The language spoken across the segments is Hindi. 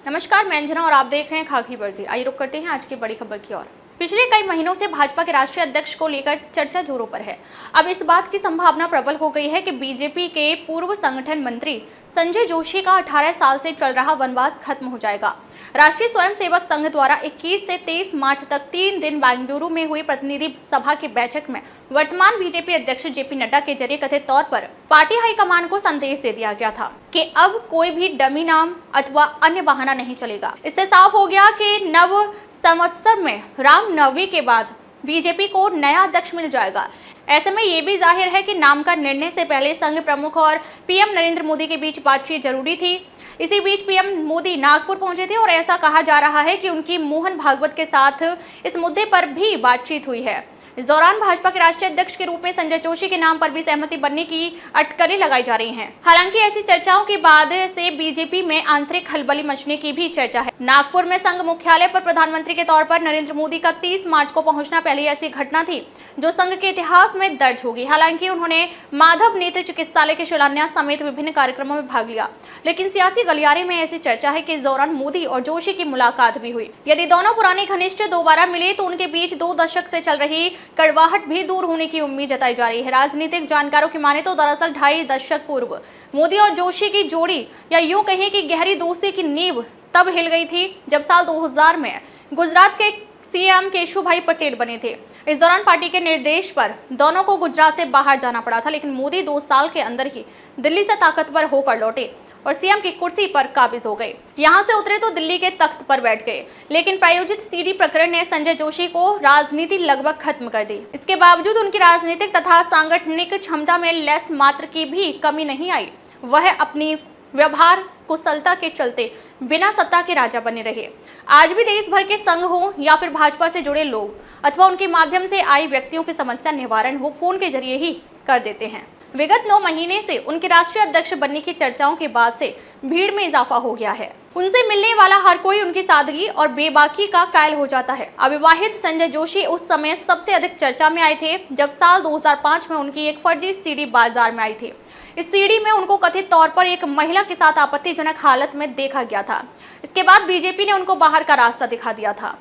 नमस्कार, मैं अंजना और आप देख रहे हैं खाकी वर्दी। आइए रुक करते हैं आज की बड़ी खबर की ओर। पिछले कई महीनों से भाजपा के राष्ट्रीय अध्यक्ष को लेकर चर्चा जोरों पर है। अब इस बात की संभावना प्रबल हो गई है कि बीजेपी के पूर्व संगठन मंत्री संजय जोशी का 18 साल से चल रहा वनवास खत्म हो जाएगा। राष्ट्रीय स्वयंसेवक संघ द्वारा 21 से 23 मार्च तक 3 दिन बेंगलुरु में हुई प्रतिनिधि सभा की बैठक में वर्तमान बीजेपी अध्यक्ष जेपी नड्डा के जरिए कथित तौर पर पार्टी हाईकमान को संदेश दे दिया गया था कि अब कोई भी डमी नाम अथवा अन्य बहाना नहीं चलेगा। इससे साफ हो गया कि नव संवत्सर में रामनवमी के बाद बीजेपी को नया अध्यक्ष मिल जाएगा। ऐसे में ये भी जाहिर है कि नाम का निर्णय से पहले संघ प्रमुख और पीएम नरेंद्र मोदी के बीच बातचीत जरूरी थी। इसी बीच पीएम मोदी नागपुर पहुंचे थे और ऐसा कहा जा रहा है कि उनकी मोहन भागवत के साथ इस मुद्दे पर भी बातचीत हुई है। इस दौरान भाजपा के राष्ट्रीय अध्यक्ष के रूप में संजय जोशी के नाम पर भी सहमति बनने की अटकलें लगाई जा रही हैं। हालांकि ऐसी चर्चाओं के बाद से बीजेपी में आंतरिक खलबली मचने की भी चर्चा है। नागपुर में संघ मुख्यालय पर प्रधानमंत्री के तौर पर नरेंद्र मोदी का 30 मार्च को पहुंचना पहली ऐसी घटना थी जो संघ के इतिहास में दर्ज होगी। हालांकि उन्होंने माधव नेत्र चिकित्सालय के शिलान्यास समेत विभिन्न कार्यक्रमों में भाग लिया, लेकिन सियासी गलियारे में ऐसी चर्चा है कि इस दौरान मोदी और जोशी की मुलाकात भी हुई। यदि दोनों पुराने घनिष्ठ दोबारा मिले तो उनके बीच 2 दशक से चल रही कड़वाहट भी दूर होने की उम्मीद जताई जा रही है। राजनीतिक जानकारों की माने तो दरअसल 2.5 दशक पूर्व मोदी और जोशी की जोड़ी या यूं कहें कि गहरी दोस्ती की नींव तब हिल गई थी जब साल 2000 में गुजरात के सीएम केशुभाई पटेल बने थे। इस दौरान पार्टी के निर्देश पर दोनों को गुजरात से बाहर जाना पड़ा था, लेकिन मोदी 2 साल के अंदर ही दिल्ली से ताकतवर होकर लौटे और सीएम की कुर्सी पर काबिज हो गए। यहां से उतरे तो दिल्ली के तख्त पर बैठ गए, लेकिन प्रायोजित सीडी प्रकरण ने संजय जोशी को राजनीति लगभग खत्म कर दी। इसके बावजूद उनकी राजनीतिक तथा सांगठनिक क्षमता में लेस मात्र की भी कमी नहीं आई। वह अपनी व्यवहार कुशलता के चलते बिना सत्ता के राजा बने रहे। आज भी देश भर के संघ हो या फिर भाजपा से जुड़े लोग अथवा उनके माध्यम से आई व्यक्तियों की समस्या निवारण वो फोन के जरिए ही कर देते हैं। विगत 9 महीने से उनके राष्ट्रीय अध्यक्ष बनने की चर्चाओं के बाद से भीड़ में इजाफा हो गया है। उनसे मिलने वाला हर कोई उनकी सादगी और बेबाकी का कायल हो जाता है। अविवाहित संजय जोशी उस समय सबसे अधिक चर्चा में आए थे जब साल 2005 में उनकी एक फर्जी सीडी बाजार में आई थी। इस सीडी में उनको कथित तौर पर एक महिला के साथ आपत्तिजनक हालत में देखा गया था। इसके बाद बीजेपी ने उनको बाहर का रास्ता दिखा दिया था,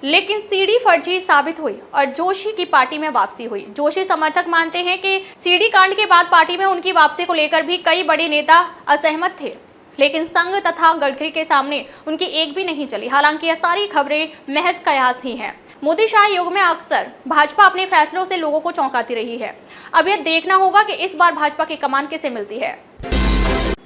लेकिन सीडी फर्जी साबित हुई और जोशी की पार्टी में वापसी हुई। जोशी समर्थक मानते हैं कि सीडी कांड के बाद पार्टी में उनकी वापसी को लेकर भी कई बड़े नेता असहमत थे, लेकिन संघ तथा गडकरी के सामने उनकी एक भी नहीं चली। हालांकि यह सारी खबरें महज कयास ही हैं। मोदी शाह युग में अक्सर भाजपा अपने फैसलों से लोगों को चौंकाती रही है। अब यह देखना होगा कि इस बार भाजपा की कमान किसे मिलती है।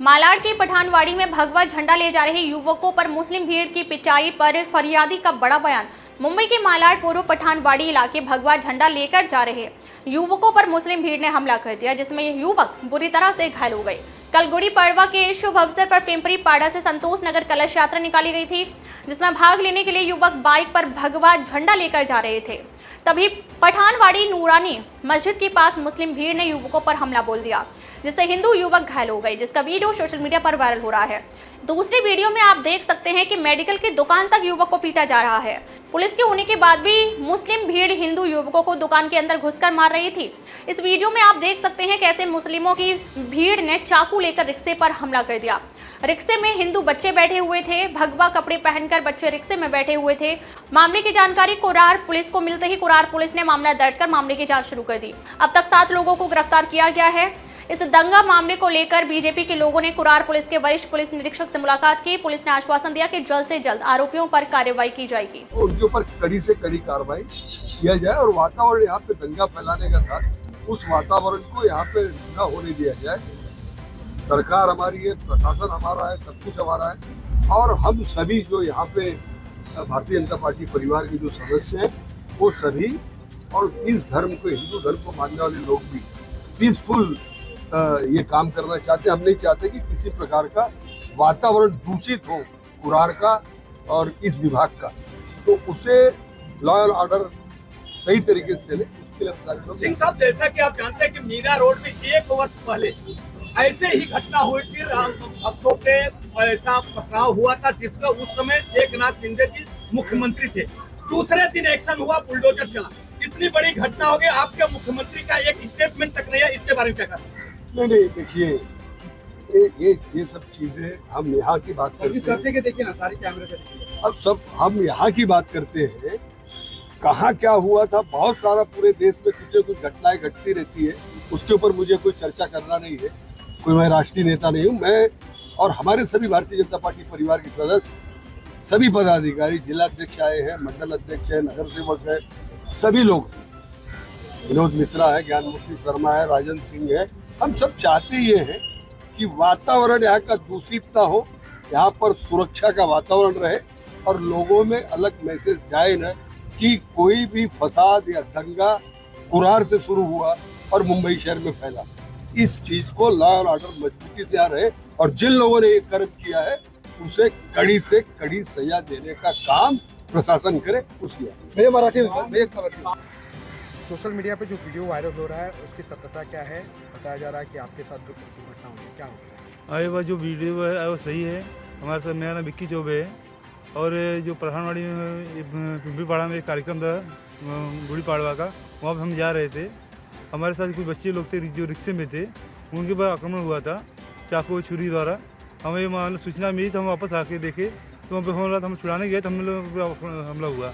मालाड के पठानवाड़ी में भगवा झंडा ले जा रहे युवकों पर मुस्लिम भीड़ की पिटाई पर फरियादी का बड़ा बयान। मुंबई के मालाड पूर्व पठानवाड़ी इलाके भगवा झंडा लेकर जा रहे युवकों पर मुस्लिम भीड़ ने हमला कर दिया, जिसमें ये युवक बुरी तरह से घायल हो गए। कल गुड़ी पड़वा के शुभ अवसर पर पिंपरी पाड़ा से संतोष नगर कलश यात्रा निकाली गई थी, जिसमें भाग लेने के लिए युवक बाइक पर भगवा झंडा लेकर जा रहे थे। तभी पठानवाड़ी नूरानी मस्जिद के पास मुस्लिम भीड़ ने युवकों पर हमला बोल दिया, जिससे हिंदू युवक घायल हो गए, जिसका वीडियो सोशल मीडिया पर वायरल हो रहा है। दूसरे वीडियो में आप देख सकते हैं कि मेडिकल की दुकान तक युवक को पीटा जा रहा है। पुलिस के होने के बाद भी मुस्लिम भीड़ हिंदू युवकों को दुकान के अंदर घुसकर मार रही थी। इस वीडियो में आप देख सकते हैं कैसे मुस्लिमों की भीड़ ने चाकू लेकर रिक्शे पर हमला कर दिया। रिक्शे में हिंदू बच्चे बैठे हुए थे, भगवा कपड़े पहनकर बच्चे रिक्शे में बैठे हुए थे। मामले की जानकारी कुरार पुलिस को मिलते ही कुरार पुलिस ने मामला दर्ज कर मामले की जांच शुरू कर दी। अब तक 7 लोगों को गिरफ्तार किया गया है। इस दंगा मामले को लेकर बीजेपी के लोगों ने कुरार पुलिस के वरिष्ठ पुलिस निरीक्षक से मुलाकात की। पुलिस ने आश्वासन दिया कि जल्द से जल्द आरोपियों पर कार्रवाई की जाएगी। उनके ऊपर कड़ी से कड़ी कार्रवाई किया जाए और वातावरण यहाँ पे दंगा फैलाने का था, उस वातावरण को यहाँ पे न होने दिया जाए। सरकार हमारी है, प्रशासन हमारा है, सब कुछ हमारा है और हम सभी जो यहाँ पे भारतीय जनता पार्टी परिवार के जो सदस्य हैं वो सभी और इस धर्म को, हिंदू धर्म को मानने वाले लोग भी पीसफुल ये काम करना चाहते हैं। हम नहीं चाहते कि किसी प्रकार का वातावरण दूषित हो कुरार का और इस विभाग का, तो उसे लॉ एंड ऑर्डर सही तरीके से चले, इसके लिए सिंह साहब, जैसा कि आप जानते हैं कि मीरा रोड में 1 वर्ष पहले ऐसे ही घटना हुई थी, भक्तों के ऐसा पथराव हुआ था जिसका उस समय एकनाथ शिंदे जी मुख्यमंत्री थे। दूसरे दिन एक्शन हुआ, बुलडोजर चला। इतनी बड़ी घटना हो गई, आपके मुख्यमंत्री का एक स्टेटमेंट तक नहीं है, इसके बारे में क्या कहना? नहीं, देखिए ये सब चीजें हम यहाँ की बात करते हैं। के देखिए ना, सारे कैमरे पे देखिए। अब सब हम यहाँ की बात करते हैं, कहाँ क्या हुआ था, बहुत सारा पूरे देश में कुछ न कुछ घटनाएं घटती रहती है, उसके ऊपर मुझे कोई चर्चा करना नहीं है। कोई मैं राष्ट्रीय नेता नहीं हूँ, मैं और हमारे सभी भारतीय जनता पार्टी परिवार के सदस्य, सभी पदाधिकारी, जिलाध्यक्ष आए हैं, मंडल अध्यक्ष है, नगर सेवक है, सभी लोग, विनोद मिश्रा है, ज्ञानमूर्ति शर्मा है, राजन सिंह है, हम सब चाहते ये हैं कि वातावरण यहाँ का दूषित ना हो, यहाँ पर सुरक्षा का वातावरण रहे और लोगों में अलग मैसेज जाए न कि कोई भी फसाद या दंगा कुरार से शुरू हुआ और मुंबई शहर में फैला। इस चीज को लॉ और ऑर्डर मजबूती से आ रहे और जिन लोगों ने ये कर्म किया है उसे कड़ी से कड़ी सजा देने का काम प्रशासन करे, उसकी भैया मराठी सोशल मीडिया पे जो वीडियो वायरल हो रहा है उसकी सत्यता क्या है? बताया जा रहा है कि आपके साथ जो घटना हुई है, क्या हो गया? अरे वह जो वीडियो है वो सही है। हमारे साथ मेरा नाम विक्की चौबे है और जो प्रधानवाड़ी में पिंपरीपाड़ा में एक कार्यक्रम था गुड़ी पाड़वा का, वहाँ पर हम जा रहे थे। हमारे साथ कुछ बच्चे लोग थे जो रिक्शे में थे, उनके पास आक्रमण हुआ था चाकू छुरी द्वारा। हमें मान सूचना मिली तो हम वापस आके देखे तो वहाँ पे हमला, हम छुड़ाने गए तो हम लोग हमला हुआ।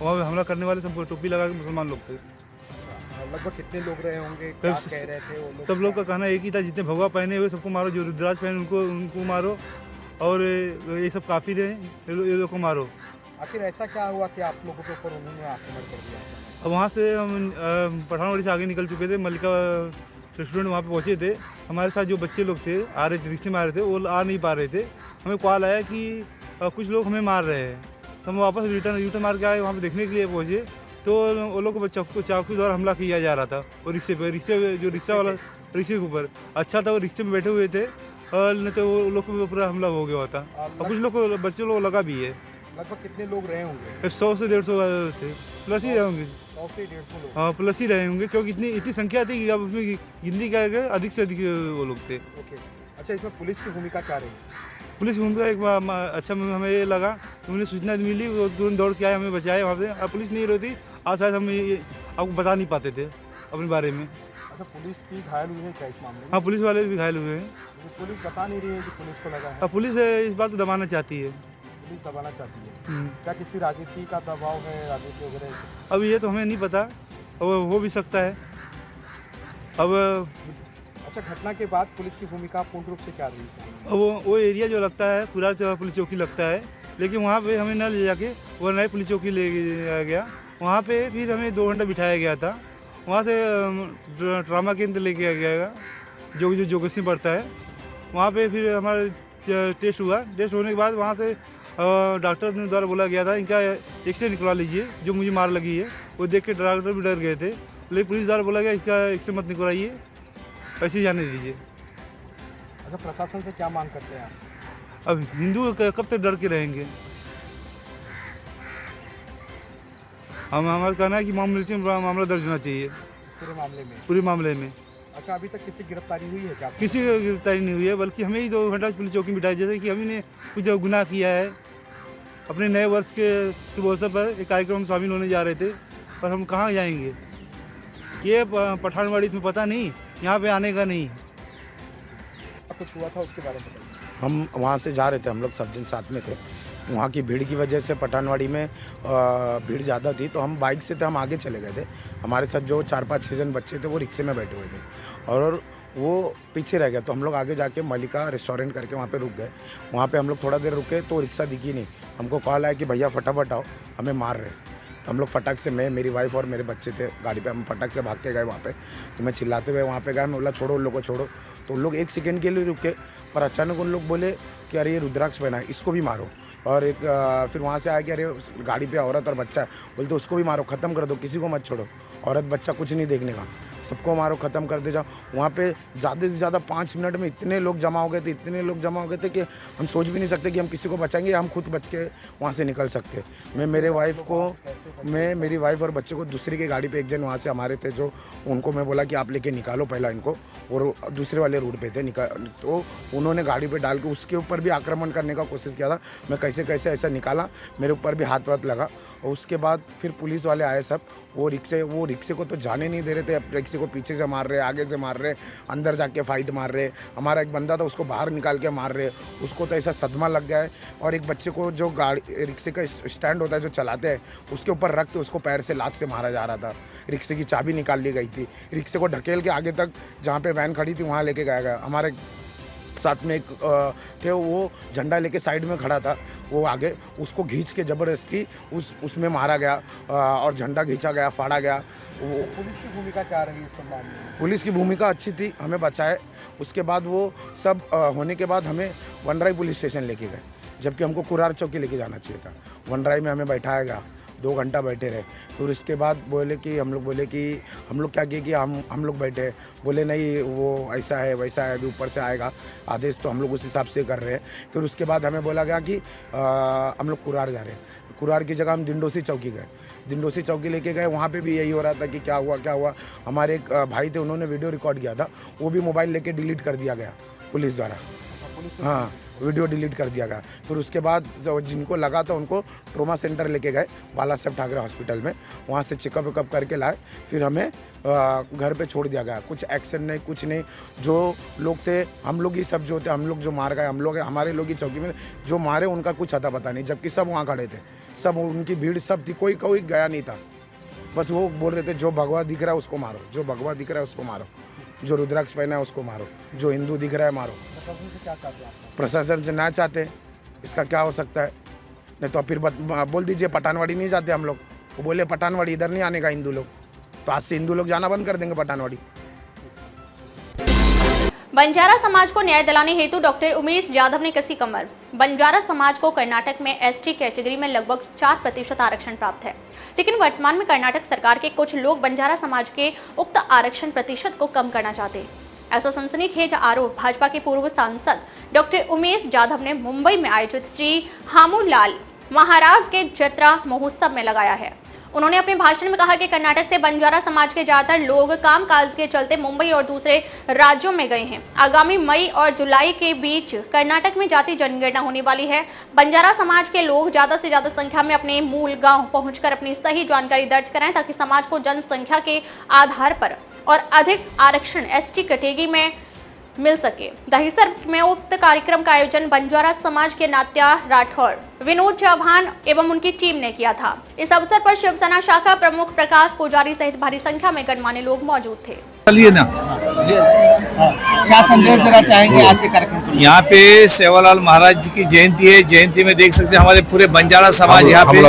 वहाँ पे हमला करने वाले सब टोपी लगा के मुसलमान लोग थे। लगभग कितने लोग रहे होंगे, क्या कह रहे थे वो लोग? सब लोग का कहना एक ही था, जितने भगवा पहने हुए सबको मारो, जो रुद्राज पहने उनको मारो और ये सब काफी रहे ये लोग को मारो। आखिर ऐसा क्या हुआ कि आप लोगों के ऊपर उन्होंने आक्रमण कर दिया? अब वहाँ से हम पठानवाड़ी से आगे निकल चुके थे, मल्लिका रेस्टोरेंट वहाँ पे पहुँचे थे। हमारे साथ जो बच्चे लोग थे आ रहे थे, रिक्शे में आ रहे थे, वो आ नहीं पा रहे थे। हमें कॉल आया कि कुछ लोग हमें मार रहे हैं, तो हम वापस रिटर्न मार के आए, वहाँ पे देखने के लिए पहुँचे तो वो लोग को चाकू द्वारा हमला किया जा रहा था। और रिक्शे जो रिक्शा वाला रिक्शे के ऊपर अच्छा था, वो रिक्शे में बैठे हुए थे और नहीं तो वो लोग को पूरा हमला हो गया था। और कुछ लोग को बच्चे लोग लगा भी है। लगभग कितने लोग रहे होंगे? 100 से 150 थे, प्लस ही रहे होंगे। 100 से 150 लोग? हाँ, प्लस ही रहे होंगे, क्योंकि इतनी संख्या थी कि अब उसमें गिनती क्या है, अधिक से अधिक वो लोग थे। ओके, अच्छा, इसमें पुलिस की भूमिका क्या रही? पुलिस की भूमिका एक अच्छा हमें ये लगा कि उन्हें सूचना मिली, वो तुरंत दौड़ के आए, हमें बचाए वहाँ से। अब पुलिस नहीं रहती आज शायद हम ये आपको बता नहीं पाते थे अपने बारे में। अच्छा, पुलिस भी घायल हुई है क्या इस मामले में? हाँ, पुलिस वाले भी घायल हुए हैं। तो पुलिस बता नहीं रही है कि पुलिस को लगा है? अब पुलिस इस बात को दबाना चाहती है। पुलिस दबाना चाहती है? क्या किसी राजनीति का दबाव है, राजनीति वगैरह? अब ये तो हमें नहीं पता, अब हो भी सकता है। अब अच्छा, घटना के बाद पुलिस की भूमिका पूर्ण रूप से क्या रही? वो एरिया जो लगता है पूरा पुलिस चौकी लगता है, लेकिन वहाँ पे हमें न ले जाके वो नई पुलिस चौकी ले गया। वहाँ पे फिर हमें 2 घंटा बिठाया गया था। वहाँ से ट्रामा केंद्र लेके गया जो जोगेश्वरी पड़ता है, वहाँ पे फिर हमारा टेस्ट हुआ। टेस्ट होने के बाद वहाँ से डॉक्टर द्वारा बोला गया था इनका एक्सरे निकलवा लीजिए, जो मुझे मार लगी है। वो देख के डॉक्टर भी डर गए थे, लेकिन पुलिस द्वारा बोला गया इसका एक्सरे मत निकलवाइए, ऐसे ही जाने दीजिए। अच्छा, प्रशासन से क्या मांग करते हैं आप? अब हिंदू कब तक डर के रहेंगे? हमारा कहना है कि मामला दर्ज होना चाहिए पूरे मामले में। अच्छा, अभी तक किसी गिरफ्तारी हुई है क्या? किसी की गिरफ्तारी नहीं हुई है, बल्कि हमें ही 2 घंटा पुलिस चौकी में बिठाया, जैसे कि हमने कुछ गुनाह किया है। अपने नए वर्ष के शुभ अवसर पर एक कार्यक्रम में शामिल होने जा रहे थे, पर हम कहाँ जाएंगे? ये पठानवाड़ी में पता नहीं, यहाँ पे आने का नहीं। कुछ हुआ था उसके बारे में बताइए। हम वहाँ से जा रहे थे, हम लोग सब जन साथ में थे। वहाँ की भीड़ की वजह से पठानवाड़ी में भीड़ ज़्यादा थी, तो हम बाइक से थे, हम आगे चले गए थे। हमारे साथ जो 4-5-6 जन बच्चे थे वो रिक्शे में बैठे हुए थे और वो पीछे रह गया। तो हम लोग आगे जाके मल्लिका रेस्टोरेंट करके वहाँ पे रुक गए। वहाँ पे हम लोग थोड़ा देर रुके तो रिक्शा दिखी नहीं। हमको कॉल आया कि भैया फटाफट आओ, हमें मार रहे। तो हम लोग फटाक से, मैं, मेरी वाइफ और मेरे बच्चे थे गाड़ी पे, हम फटाक से भाग के गए वहाँ पे। तो मैं चिल्लाते हुए वहाँ पे गया, मैं बोला छोड़ो उन लोग को, छोड़ो। तो उन लोग 1 सेकेंड के लिए रुके, पर अचानक उन लोग बोले कि अरे ये रुद्राक्ष पहना है, इसको भी मारो। और एक फिर वहाँ से आया कि अरे गाड़ी पे औरत और बच्चा है, बोलते उसको भी मारो, ख़त्म कर दो, किसी को मत छोड़ो, औरत बच्चा कुछ नहीं देखने का, सबको मारो, ख़त्म कर दे जाओ। वहाँ पे ज़्यादा से ज़्यादा 5 मिनट में इतने लोग जमा हो गए थे कि हम सोच भी नहीं सकते कि हम किसी को बचाएंगे, हम खुद बच के वहाँ से निकल सकते। मैं मेरी वाइफ और बच्चे को दूसरी की गाड़ी पे, एक जन वहाँ से हमारे थे जो, उनको मैं बोला कि आप लेके निकालो पहला इनको, और दूसरे वाले रूट पे थे तो उन्होंने गाड़ी पे डाल के उसके ऊपर भी आक्रमण करने का कोशिश किया था। मैं कैसे ऐसा निकाला, मेरे ऊपर भी हाथ लगा। और उसके बाद फिर पुलिस वाले आए सब, वो रिक्शे को तो जाने नहीं दे रहे थे, अब रिक्शे को पीछे से मार रहे, आगे से मार रहे, अंदर जाके फाइट मार रहे। हमारा एक बंदा था उसको बाहर निकाल के मार रहे, उसको तो ऐसा सदमा लग गया है। और एक बच्चे को जो गाड़ी रिक्शे का स्टैंड होता है जो चलाते हैं उसके ऊपर रख के उसको पैर से लात से मारा जा रहा था। रिक्शे की चाबी निकाल ली गई थी, रिक्शे को ढकेल के आगे तक जहाँ पे वैन खड़ी थी वहाँ लेके गया गया। हमारे साथ में एक थे, वो झंडा लेके साइड में खड़ा था, वो आगे उसको खींच के ज़बरदस्ती उसमें मारा गया और झंडा खींचा गया, फाड़ा गया। वो पुलिस की भूमिका क्या रही इस संवाद में? पुलिस की भूमिका अच्छी थी, हमें बचाए। उसके बाद वो सब होने के बाद हमें वनराई पुलिस स्टेशन लेके गए, जबकि हमको कुरार चौकी लेके जाना चाहिए था। वनराई में हमें बैठाया गया, 2 घंटा बैठे रहे। फिर उसके बाद बोले कि हम लोग क्या किए कि हम लोग बैठे, बोले नहीं वो ऐसा है वैसा है, अभी ऊपर से आएगा आदेश, तो हम लोग उस हिसाब से कर रहे हैं। फिर उसके बाद हमें बोला गया कि हम लोग कुरार जा रहे हैं। कुरार की जगह हम दिंडोसी चौकी गए, दिंडोसी चौकी लेके गए। वहाँ पे भी यही हो रहा था कि क्या हुआ। हमारे एक भाई थे, उन्होंने वीडियो रिकॉर्ड किया था, वो भी मोबाइल लेके डिलीट कर दिया गया पुलिस द्वारा। हाँ, वीडियो डिलीट कर दिया गया। फिर उसके बाद जिनको लगा था उनको ट्रोमा सेंटर लेके गए, बाला साहब ठाकरे हॉस्पिटल में, वहाँ से चेकअप वेकअप करके लाए। फिर हमें घर पे छोड़ दिया गया। कुछ एक्शन नहीं, कुछ नहीं। जो लोग थे, हम लोग ही सब जो थे, हम लोग जो मार गए, हम लोग हमारे लोग ही चौकी में जो मारे, उनका कुछ अता पता नहीं, जबकि सब वहाँ खड़े थे, सब उनकी भीड़ सब थी, कोई गया नहीं था। बस वो बोल रहे थे जो भगवा दिख रहा है उसको मारो, जो भगवा दिख रहा है उसको मारो, जो रुद्राक्ष पहना है उसको मारो, जो हिंदू दिख रहा है मारो। प्रशासन से ना चाहते, इसका क्या हो सकता है? नहीं तो फिर बोल दीजिए पठानवाड़ी नहीं जाते हम लोग। वो बोले पठानवाड़ी इधर नहीं आने का हिंदू लोग, तो आज से हिंदू लोग जाना बंद कर देंगे पठानवाड़ी। बंजारा समाज को न्याय दिलाने हेतु डॉक्टर उमेश यादव ने कसी कमर। बंजारा समाज को कर्नाटक में एसटी कैटेगरी में लगभग 4% आरक्षण प्राप्त है, लेकिन वर्तमान में कर्नाटक सरकार के कुछ लोग बंजारा समाज के उक्त आरक्षण प्रतिशत को कम करना चाहते हैं। ऐसा सनसनीखेज आरोप भाजपा के पूर्व सांसद डॉक्टर उमेश यादव ने मुंबई में आयोजित श्री हामूलाल महाराज के जत्रा महोत्सव में लगाया है। उन्होंने अपने भाषण में कहा कि कर्नाटक से बंजारा समाज के ज्यादातर लोग कामकाज के चलते मुंबई और दूसरे राज्यों में गए हैं। आगामी मई और जुलाई के बीच कर्नाटक में जाति जनगणना होने वाली है। बंजारा समाज के लोग ज्यादा से ज्यादा संख्या में अपने मूल गांव पहुंचकर अपनी सही जानकारी दर्ज कराएं, ताकि समाज को जनसंख्या के आधार पर और अधिक आरक्षण एसटी कैटेगरी में मिल सके। दहिसर में उक्त कार्यक्रम का आयोजन बंजारा समाज के नात्या राठौर, विनोद चौहान एवं उनकी टीम ने किया था। इस अवसर पर शिवसेना शाखा प्रमुख प्रकाश पुजारी सहित भारी संख्या में गणमान्य लोग मौजूद थे। चलिए ना, क्या संदेश देना चाहेंगे आज के कार्यक्रम? यहाँ पे सेवालाल महाराज जी की जयंती है। जयंती में देख सकते हैं हमारे पूरे बंजारा समाज यहाँ पे,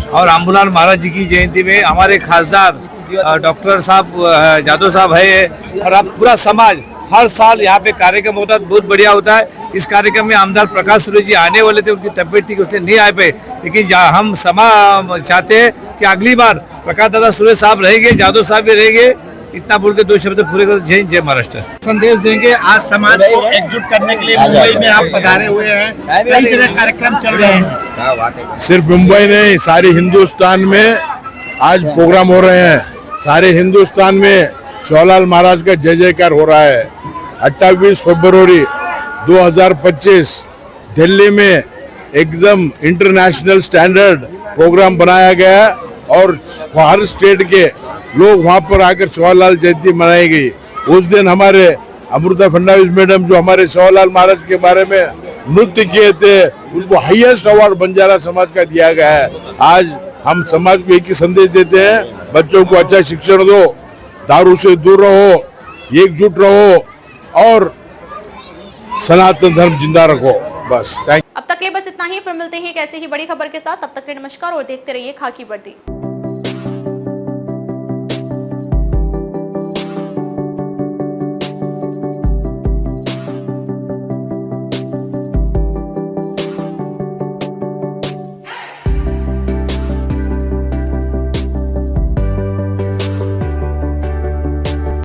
और आम्बूलाल महाराज जी की जयंती में हमारे खासदार डॉक्टर साहब यादव साहब है, और अब पूरा समाज हर साल यहाँ पे कार्यक्रम होता है, बहुत बढ़िया होता है। इस कार्यक्रम में आमदार प्रकाश सूर्य जी आने वाले थे, उनकी तबियत ठीक उससे नहीं आ पाए, लेकिन हम चाहते हैं कि अगली बार प्रकाश दादा सूर्य साहब रहेंगे, यादव साहब भी रहेंगे। इतना बोल के 2 शब्द पूरे कर। जय हिंद, जय महाराष्ट्र। संदेश देंगे आज समाज को एकजुट करने के लिए मुंबई में आप पधारे हुए हैं, कई जगह कार्यक्रम चल रहे हैं। सिर्फ मुंबई नहीं, सारे हिंदुस्तान में आज प्रोग्राम हो रहे हैं। सारे हिंदुस्तान में शिवलाल महाराज का जय जयकार हो रहा है। 28 फरवरी 2025 दिल्ली में एकदम इंटरनेशनल स्टैंडर्ड प्रोग्राम बनाया गया, और हर स्टेट के लोग वहां पर आकर शिवलाल जयंती मनाई गई। उस दिन हमारे अमृता फडणवीस मैडम जो हमारे शिवलाल महाराज के बारे में नृत्य किए थे, उसको हाईएस्ट अवार्ड बंजारा समाज का दिया गया है। आज हम समाज को एक ही संदेश देते हैं, बच्चों को अच्छा शिक्षण दो, दारू से दूर रहो, एकजुट रहो और सनातन धर्म जिंदा रखो। बस थैंक। अब तक के बस इतना ही, फिर मिलते हैं एक ऐसी ही बड़ी खबर के साथ। तब तक के लिए नमस्कार और देखते रहिए खाकी वर्दी।